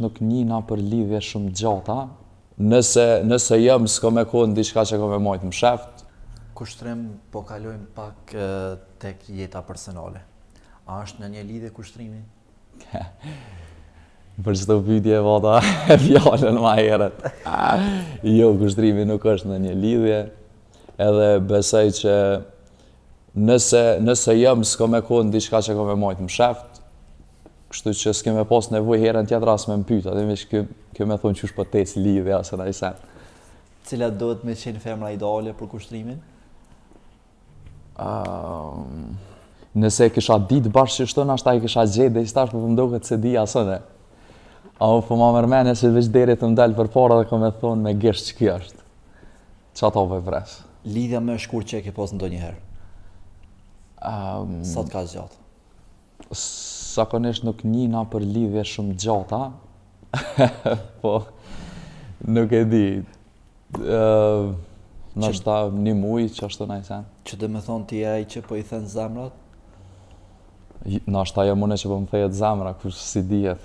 nuk njina për lidhje shumë gjata. Nëse jam s'ka me kohë diçka që ka me majtë më sheft. Kushtrim, po kalojmë pak tek jeta personale. A është në një lidhje kushtrimi? Për çdo pyetje vota fjalën më herët. Jo, kushtrimi nuk është në një lidhje. Edhe besoj që nëse jam s'ka me kohë diçka që ka me majtë më sheft. Kështu që s'kem me pas nevojë herën tjetër as me mpyet, atë veç kjo me thonë qysh po tec lidhja ose ndaj sen. Cila duhet me qenë femra ideale për kushtrimin? Nëse kisha ditë bashkë që shto, nashta i kisha gjetë dhe i stash, po m'doket se di asëne. Po ma mërmenja që veç deri të m'dalë për para dhe ka me thonë me gisht që kjo është. Qa ta po e pres? Lidhja më e shkurt që e ke pas ndonjëherë? Sa të ka gjatë? Zakonisht nuk njina për lidhje shumë gjata, po nuk e di. Nashta një muj që ashtu na i sen. Që dhe me thonë ti ai që po i thënë zemrat? Nashta jam une që po më thejet zemra, kush si dijet.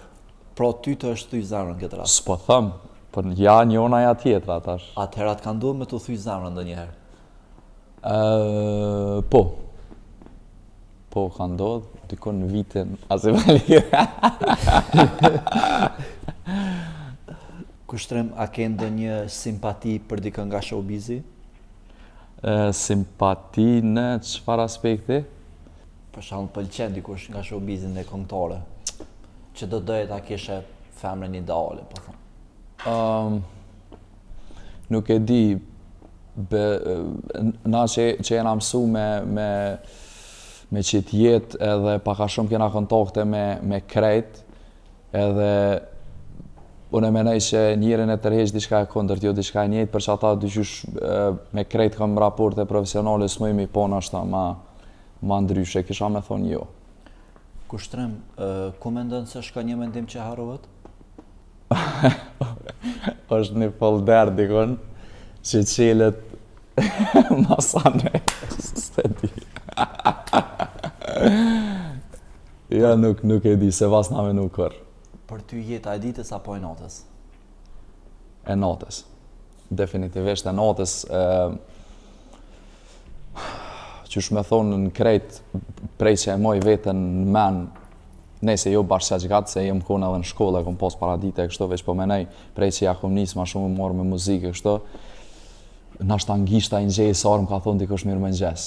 Pra ty të është thuj zemrën këtë rast? S'po thëm, për ja njona ja tjetra tash. Atëherat ka ndodhur me të thuj zemrën ndonjëherë? Po. Po, ka ndodhur, dikon në vitin asë vali. Kushtrim, a ke ndonjë simpati për dikën nga showbizi? Simpati në çfarë aspekti? Për shembull, pëlqen dikush nga showbizin e kombëtare, që do doje ta kishe femrën ideale, po thon. Nuk e di, na që jena mësu me qitë jetë edhe paka shumë kena kontakte me krejt, edhe unë e menoj që njërin e tërheq diçka e kondërt, jo diçka e njëjtë, për që ata dyqysh me krejt kam raporte profesionale, s'moj mi po nashta ma ndryshe, kisha me thonë jo. Kushtrim, ku mendon se shka një mendim që harrohet? është një folder dikon që qelet masane, se di. Ja, nuk e di, se vas na me nuk kërë. Për ty jeta e ditës apo e natës? E natës. Definitivisht e natës. Qysh me thonë në krejt, prej që e moj vetën në men, nëse jo bashkë që gatë, se jem kone edhe në shkollë, e kom pas paradite e kështu, veç po menej, prej që ja kom nisë ma shumë më morë me muzikë e kështu, nashta ngishta i ngjej sarë më ka thonë dikush mirë më ngjes.